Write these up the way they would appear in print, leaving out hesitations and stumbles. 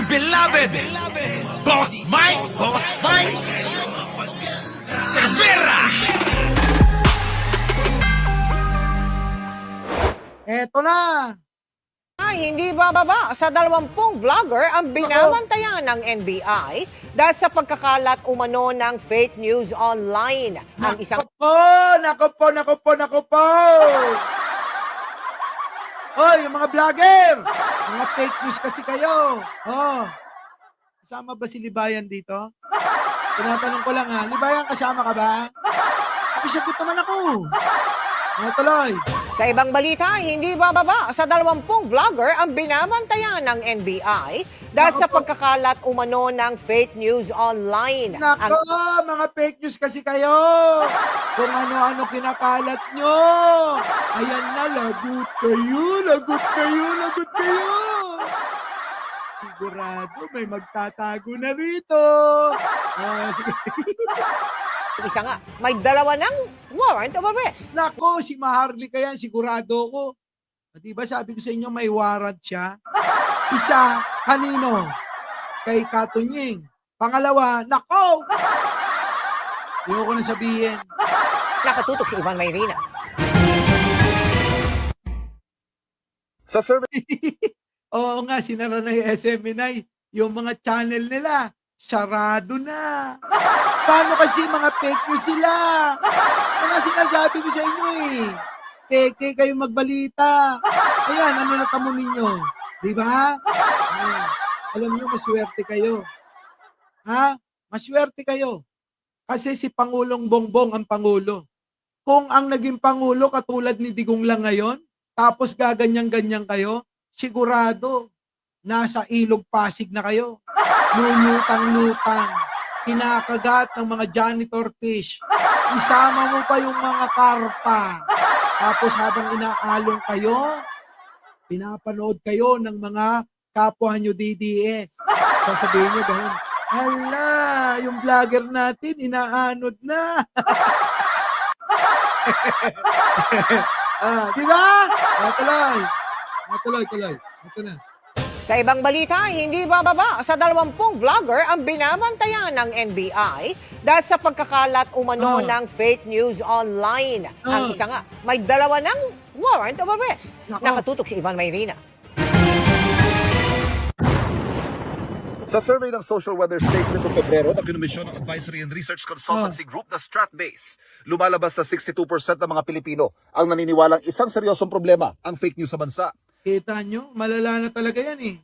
beloved Boss Mike Cervera. Eto na! Ay, hindi bababa sa 20 vlogger ang binabantayan ng NBI dahil sa pagkakalat umano ng fake news online. Ang isang Nako po! Hoy, yung mga vlogger! Mga fake news kasi kayo. Oh. Kasama ba si Libayan dito? Tinatanong ko lang ha, Libayan, kasama ka ba? Pakisagot naman ako. Tuloy. Sa ibang balita, hindi bababa sa 20 vlogger ang binabantayan ng NBI dahil sa pagkakalat umano ng fake news online. Nako, mga fake news kasi kayo. Kung ano-ano kinakalat nyo. Ayan na, lagot kayo. Sigurado may magtatago na rito. Sige. Isa nga, may 2 ng warrant of arrest. Nako, si Maharlika yan, sigurado ko. Di ba sabi ko sa inyo may warrant siya? Isa, kanino? Kay Katunying. Pangalawa, nako! Ayoko na sabihin. Nakatutok si Ivan Mayrina. Sa survey Oo nga, sinara na yung SMNI. Yung mga channel nila, sarado na. Paano kasi mga fake news sila? Ano sinasabi ko sa inyo eh. Peke kayo magbalita. Ayan, ano natamo ninyo? Di ba? Alam nyo, maswerte kayo. Ha? Maswerte kayo. Kasi si Pangulong Bongbong ang Pangulo. Kung ang naging Pangulo katulad ni Digong lang ngayon, tapos gaganyan-ganyan kayo, sigurado, nasa ilog Pasig na kayo. Lulutang-lutang. Kinakagat ng mga janitor fish. Isama mo pa yung mga karpa. Tapos habang inaalong kayo, pinapanood kayo ng mga kapwa nyo DDS. Sasabihin nyo gano'n, hala, yung vlogger natin, inaanod na. Di ba? Tuloy. Ito na. Sa ibang balita, hindi bababa sa 20 vlogger ang binabantayan ng NBI dahil sa pagkakalat umano ng fake news online. Ang isa nga, may 2 ng warrant of arrest. Nakatutok si Ivan Mayrina. Sa survey ng Social Weather Station nitong Pebrero ng Kinomisyon ng Advisory and Research Consultancy Group na Stratbase, lumalabas na 62% ng mga Pilipino ang naniniwalang isang seryosong problema ang fake news sa bansa. Kita nyo, malala na talaga yan eh.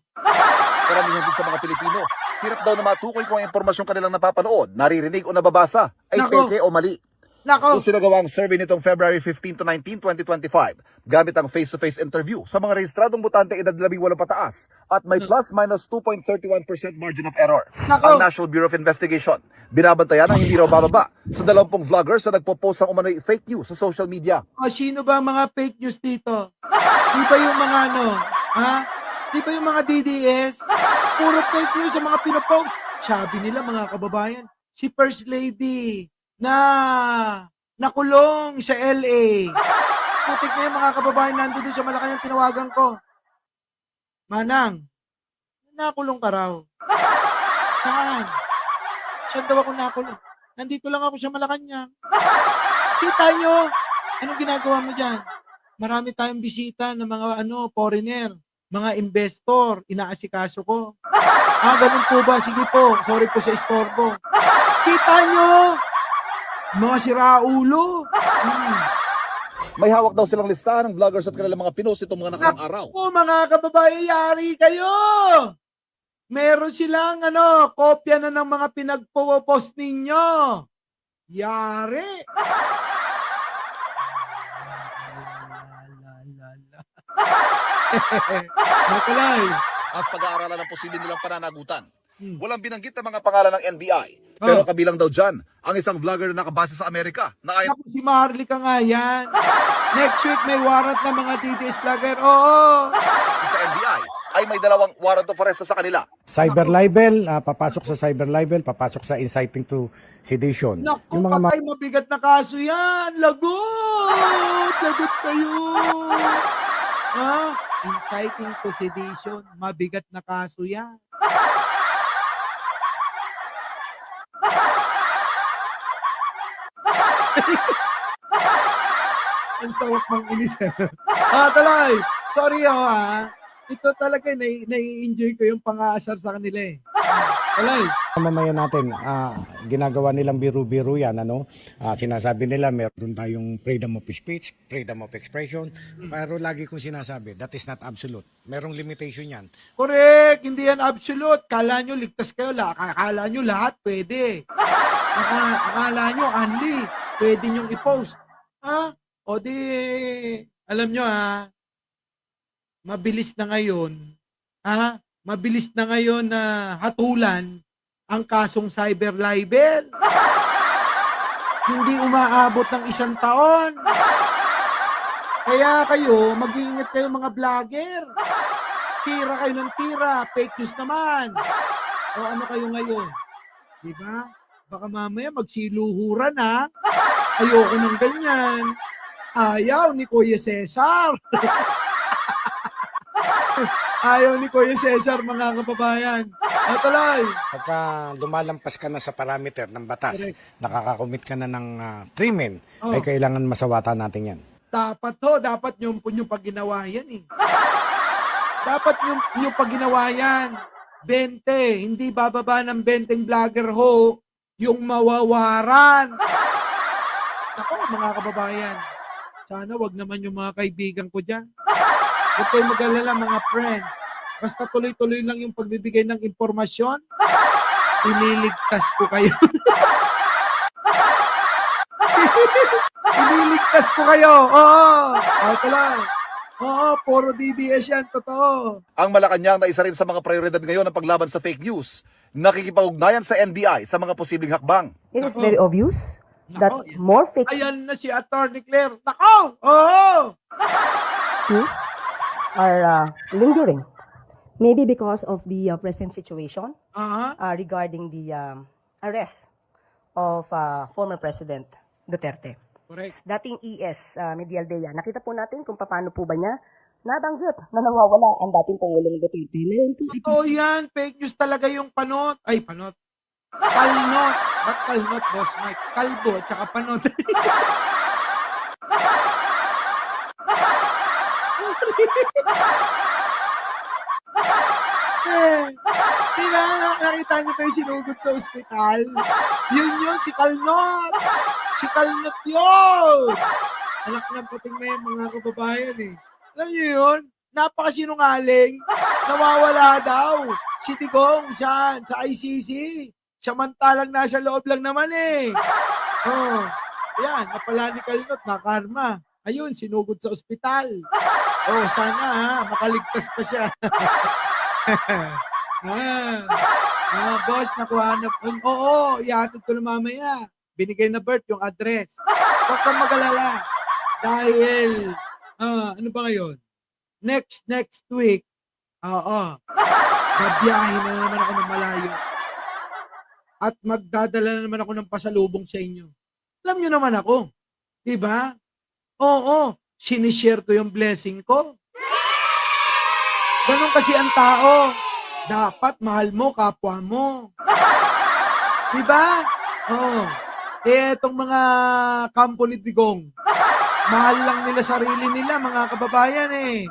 Karamihan din sa mga Pilipino, hirap daw na matukoy kung ang impormasyong kanilang napapanood, naririnig o nababasa ay peke o mali. Nako. Isinagawa ang survey nitong February 15 to 19, 2025 gamit ang face-to-face interview sa mga rehistradong botante edad 18 pataas at may plus-minus 2.31% margin of error. Nako. Ang National Bureau of Investigation, binabantayan ang hindi raw bababa sa 20 vloggers na nagpo-post ng umano'y fake news sa social media. Sino ba ang mga fake news dito? Di ba yung mga Di ba yung mga DDS? Puro fake news sa mga pinopost. Sabi nila mga kababayan, si First Lady na nakulong sa LA. Putik na yung mga kababayan nandun sa Malacanang, tinawagan ko. Manang, nakulong ka raw. Saan? Saan daw ako nakulong? Nandito lang ako sa Malacanang. Kita nyo? Anong ginagawa mo dyan? Marami tayong bisita ng mga foreigner, mga investor, inaasikaso ko. Ganun po ba? Sige po, sorry po sa istorbo. Kita nyo? Mga siraulo. May hawak daw silang listahan ng vloggers at kanilang mga pinost itong mga nakaraang araw. Mga kababayan, yari kayo! Meron silang kopya na ng mga pinagpo-post ninyo. Yari! Matalay. At pag-aaralan ng posibleng nilang pananagutan. Walang binanggit na mga pangalan ng NBI. Pero kabilang daw dyan, ang isang vlogger na nakabase sa Amerika na ayon Ako si Maharlika nga yan. Next week may warrant ng mga DDS vlogger. Oo. sa NBI ay may 2 warrant of arrest sa kanila. Cyber libel, papasok sa cyber libel, papasok sa inciting to sedition. Naku, patay, mabigat na kaso yan. Lagot! Lagot kayo. Inciting to sedition, mabigat na kaso yan. Ang sarap mang inis. Tuloy. Sorry Ito talaga, nai-enjoy ko yung pang-aasar sa kanila eh. Tuloy. Mamamayan natin, ginagawa nilang biru-biru yan, ano? Sinasabi nila meron tayong freedom of speech, freedom of expression, pero lagi kong sinasabi, that is not absolute. Merong limitation yan. Correct. Hindi yan absolute. Kala nyo ligtas kayo. Akala nyo lahat pwede. Akala nyo only. Pwede nyong i-post. O di, alam nyo mabilis na ngayon, mabilis na ngayon na hatulan ang kasong cyber libel. Hindi umaabot ng 1 taon. Kaya kayo, mag-iingat kayo mga vlogger. Tira kayo ng tira, fake news naman. O ano kayo ngayon? Diba? Baka mamaya magsiluhuran Ayoko ng ganyan. Ayaw ni Kuya Cesar. Ayaw ni Kuya Cesar, mga kababayan. Tuloy. Pagka lumalampas ka na sa parameter ng batas, nakakakomit ka na ng krimen, ay kailangan masawatan natin yan. Dapat yung pag ginawa yan eh. Dapat yung pag ginawa yan. 20, hindi bababa ng 20 vlogger yung mawawaran. Ako, mga kababayan, sana wag naman yung mga kaibigan ko dyan. Huwag kayo mag-alala, mga friend. Basta tuloy-tuloy lang yung pagbibigay ng impormasyon, ililigtas ko kayo. Ililigtas ko kayo. Oo. Tuloy. Oo, puro DDS yan. Totoo. Ang Malacanang na isa rin sa mga prioridad ngayon ng paglaban sa fake news, nakikipag-ugnayan sa NBI sa mga posibleng hakbang. It is very obvious that more fake Ayan na si Attorney Claire. Nako! Oo! news are lingering. Maybe because of the present situation regarding the arrest of former President Duterte. Correct. Dating ES Medialdea, nakita po natin kung paano po ba niya nabanggit na nawawala ang dating Pangulong Duterte. Totoo yan. Fake news talaga yung panot. Ay, panot. Kalnot. Ba't kalnot, Boss Mike? Kalbo, tsaka panot. Diba, nakita niyo ba yung sinugod sa ospital? Yun, si Kalnot. Si Kalnot yun. Anak ng pating na yung mga kababayan eh. Alam niyo yun? Napakasinungaling. Nawawala daw. Si Digong sa ICC. Samantalang nasa loob lang naman eh. Yan, napala ni Kalnot, makarma. Ayun, sinugod sa ospital. Sana makaligtas pa siya. Boss, nakuha na. Oo, ihatid ko na mamaya. Binigay na Bert yung address. Huwag kang mag-alala. Dahil, ano ba ngayon? Next week, babiyahin na naman ako ng malayo. At magdadala na naman ako ng pasalubong sa inyo. Alam nyo naman ako. Diba? Oo, sinishare ko yung blessing ko. Ganon kasi ang tao. Dapat mahal mo kapwa mo. Diba? Etong mga kampo ni Digong, mahal lang nila sarili nila, mga kababayan eh.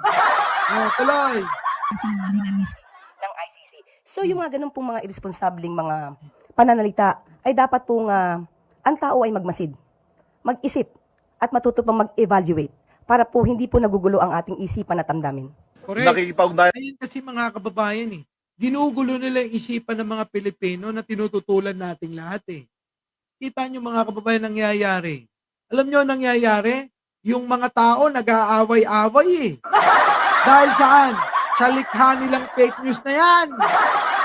Tuloy. Ng ICC. So yung mga ganun pong mga irresponsableng mga pananalita ay dapat pong ang tao ay magmasid, mag-isip at matuto pang mag-evaluate para po hindi po nagugulo ang ating isipan at damdamin. Correct. Nakikipag-ugnayan. Ayun kasi mga kababayan eh. Ginugulo nila yung isipan ng mga Pilipino na tinututulan nating lahat eh. Kita nyo mga kababayan nangyayari. Alam nyo nangyayari? Yung mga tao nag-aaway-away eh. Dahil saan? Sa likha nilang fake news na yan.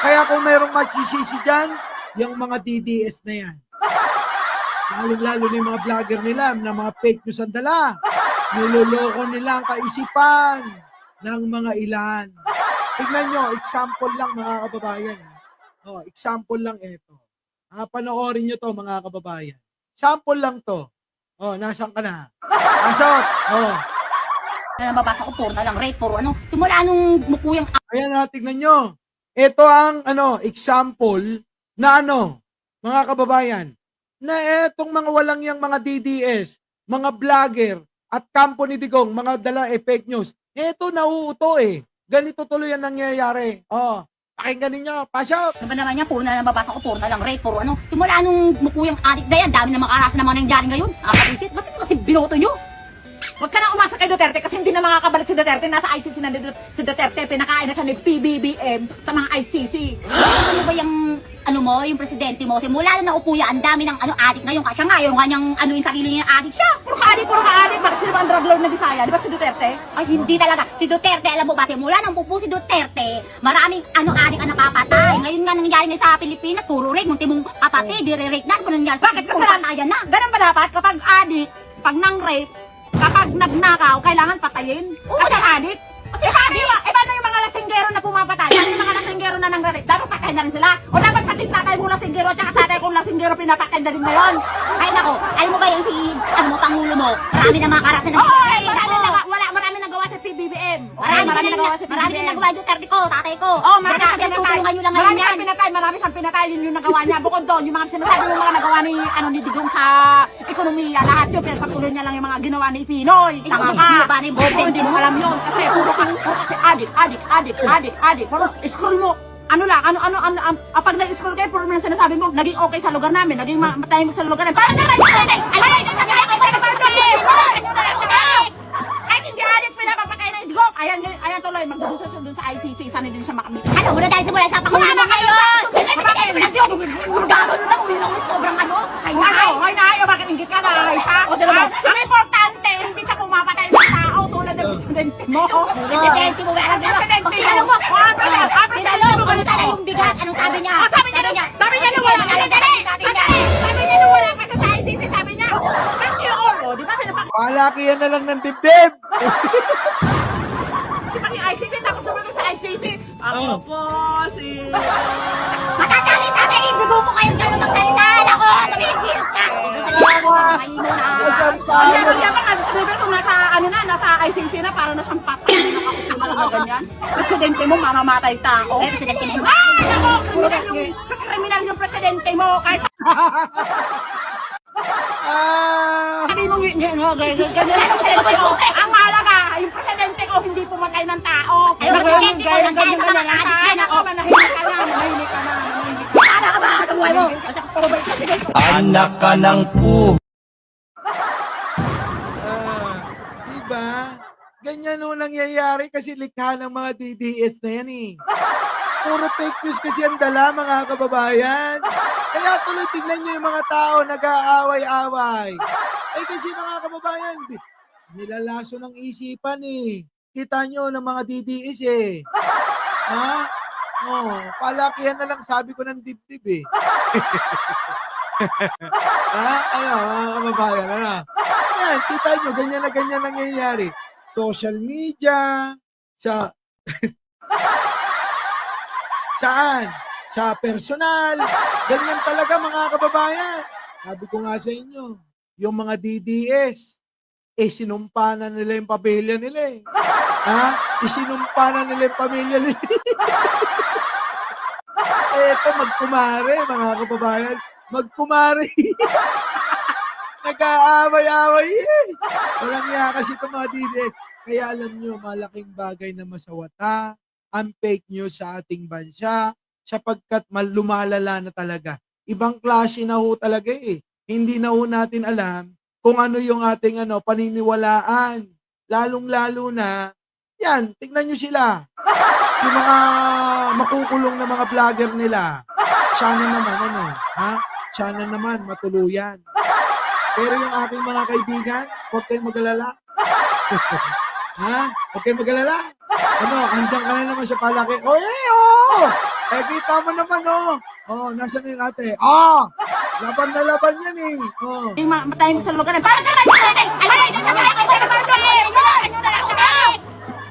Kaya kung mayroong masisisi dyan, yung mga DDS na yan. Lalo-lalo na yung mga vlogger nila na mga fake news ang dala. Niloloko nila ang kaisipan ng mga ilan. Tignan nyo, example lang mga kababayan. Example lang ito. Panoorin nyo to mga kababayan. Sample lang to. Nasaan ka na? Pasok! Na nababasa ko, puro na lang rape, puro ano. Simula nung mukuyang Ayan tignan nyo. Ito ang example na mga kababayan, na etong mga walang yang mga DDS, mga vlogger at kampo ni Digong, mga dala fake news. Ito nauuto Ganito tuloy ang nangyayari. Pakinggan ninyo, pasok! Ano ba naman yan? Puro na lang babasa ko, puro na lang rape, puro ano. Simula nung mukuyang adik na yan, dami na makarasan na mga nangyari ngayon. Nakakabuisit, ba't kasi binoto nyo? Huwag ka na umasa kay Duterte kasi hindi na makakabalik si Duterte. Nasa ICC na si Duterte, pinakain na siya ni PBBM sa mga ICC. Ano ba yung, yung presidente mo? Simula na naupo yan, ang dami ng adik ngayon. Kasi nga, yung kanyang yung sarili niya adik siya. Puro ka adik. Bakit sila ba ang drug lord na Bisaya? Di ba si Duterte? Ay, hindi talaga. Si Duterte, alam mo ba, simula nang upo si Duterte, maraming adik ang napapatay. Ngayon nga nangyayari na sa Pilipinas, puro rape, munti mong papatay, dire-rape na. Kung nangyari sa Bakit kasalanan na? Ganun ba dapat kapag adik, pag nang-rape, kapag nagnakaw, kailangan patayin? Kasi adik? Kasi adik? Paano yung mga lasinggero na pumapatay? Ano yung mga lasinggero na nang-rape? Dapat patayin na rin sila? O dapat pati tatay mo lasinggero at saka tatay kong lasinggero pinapatay na rin ngayon? Ay nako, alam mo ba yung Pangulo mo? Marami na mga karasan ng marami nagawa sa PBBM. Marami nagawa sa PBBM. Marami na nagawa yung Duterte ko, tatay ko. Marami siyang pinatay. Tutulungan nyo lang ngayon yan. Marami siyang pinatay. Yun yung nagawa niya. Bukod doon, yung mga sinasabi yung mga nagawa ni Digong sa ekonomiya, lahat yun. Pero patuloy niya lang yung mga ginawa ni Pinoy. Tama ka. Hindi mo alam yun. Kasi puro kasi adik. Pero scroll mo. Pag nag-scroll kayo, puro mo na sinasabi mo, naging okay sa lugar namin, naging matahimik sa lugar namin. Parang naman, kahit hindi adik, pinapapatay na Digong. Ayan tuloy, magdudusa siya dun sa ICC, sana din siya makamit. Ano, muna dahil simula sa Pangulo mo ngayon! Sobrang Ay Ay, bakit ingit ka na? Ang importante, hindi siya pumapatay ng tao tulad ng presidente mo. Presidente mo, meron din. Pag tinanong mo, tinanong mo, ano sana yung bigat? Anong sabi niya? Sabi niya nung wala ka sa Sabi niya nung wala ka sa ICC, sabi niya. Thank you all. Di ba Palakihan na lang ng dibdib! yung ICC, tapos sabi ko sa ICC. Ako po si... Matatalit natin, hindi mo kayong gano'n magsalita. Ako, tumigil ka. Masang Kaya tayo! kung nasa ICC na, parang na siyang patay na nakakutulong na ganyan. Presidente mo, mamamatay tao. Eh, presidente na yun. Ay, nako! Kriminal yung presidente mo. Kahit sabi mo, ganyan ang presidente ko. Ang mahalaga, yung presidente ko, hindi pumatay ng tao. Yung presidente ko, nagkaya sa mga adik. Ako, manahimik ka na. Paano ka ba sa buhay mo? Anak ka ng pu. Diba? Ganyan nangyayari kasi likha ng mga DDS na yan Puro fake news kasi ang dala, mga kababayan. Kaya tuloy tignan nyo yung mga tao nag-aaway-away. Kasi mga kababayan, nilalaso ng isipan Kita nyo ng mga DDS Ha? Palakihan na lang sabi ko ng dibdib mga kababayan, Yan, kita nyo, ganyan na ganyan nangyayari. Social media, saan? Sa personal. Ganyan talaga, mga kababayan. Sabi ko nga sa inyo, yung mga DDS, sinumpa na nila yung pamilya nila Isinumpa na nila yung pamilya nila. Eto, magkumare, mga kababayan. Magkumare. Nag-aaway-away Walang iya kasi itong mga DDS. Kaya alam nyo, malaking bagay na masawata ang fake news sa ating bansa sapagkat lumalala na talaga. Ibang klase na ho talaga Hindi na ho natin alam kung ano yung ating paniniwalaan. Lalong-lalo na, yan, tignan nyo sila. Yung mga makukulong na mga vlogger nila. Sana naman, Sana naman matuluyan. Pero yung aking mga kaibigan, huwag kayong mag-alala. Huwag kayong mag-alala. Andyan ka na naman sa palaki. Kita mo naman, nasa na yung ate? Laban na laban yan Matahimik sa lugar namin. Parang naman,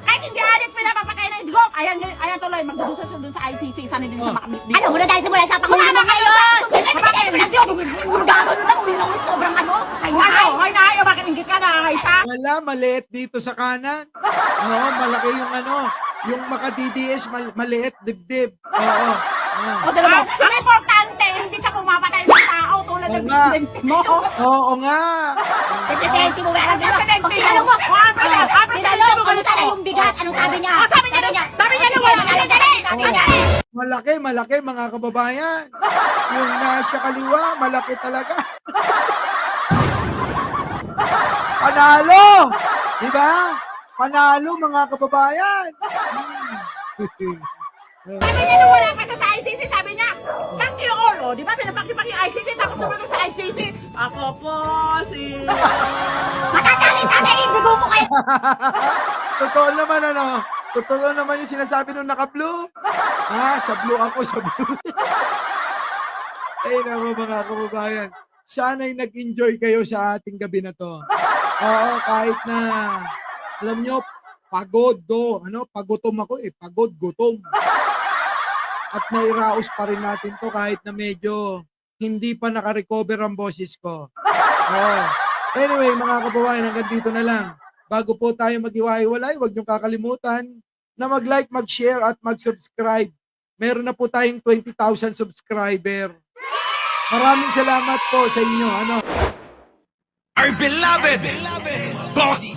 kahit hindi adik, pinapapatay na Digong. Ayan tuloy, magdudusa siya dun sa ICC, sana din siya makamit. Ano, muna dahil simula sa Pangulo mo ngayon! Sobrang Ay, bakit ingit ka na? Wala, maliit dito sa kanan. Malaki yung Yung maka-DDS, maliit, dibdib. Oo. O, dalawa. Ang importante, hindi siya pumapatay ng tao tulad ng Oo nga. presidente mo. Oo nga. Presidente mo, meron din. Pag tinanong mo, tinanong, ano sana yung bigat? Anong sabi niya? Sabi niya lang, wala. Dali. Malaki, mga kababayan. Yung nasa kaliwa, malaki talaga. Panalo! Diba? Panalo, mga kababayan. Sabi niya nung wala ka sa ICC, sabi niya, back you all, o, di ba? Pinapaki-paki yung ICC, tapos sumunod sa ICC. Ako po si... Matatalit natin, hindi mo kayo. Totoo naman, ano? Totoo naman yung sinasabi nung naka-blue. Sa blue ako, sa blue. Ay, naman mga kababayan. Sana'y nag-enjoy kayo sa ating gabi na to. Oo, kahit na, alam nyo, pagutom ako pagod, gutom. At nairaos pa rin natin to kahit na medyo hindi pa naka-recover ang boses ko. Anyway, mga kababayan, hanggang dito na lang. Bago po tayo mag-iwahiwalay, huwag niyong kakalimutan na mag-like, mag-share at mag-subscribe. Meron na po tayong 20,000 subscriber. Maraming salamat po sa inyo. Our beloved Boss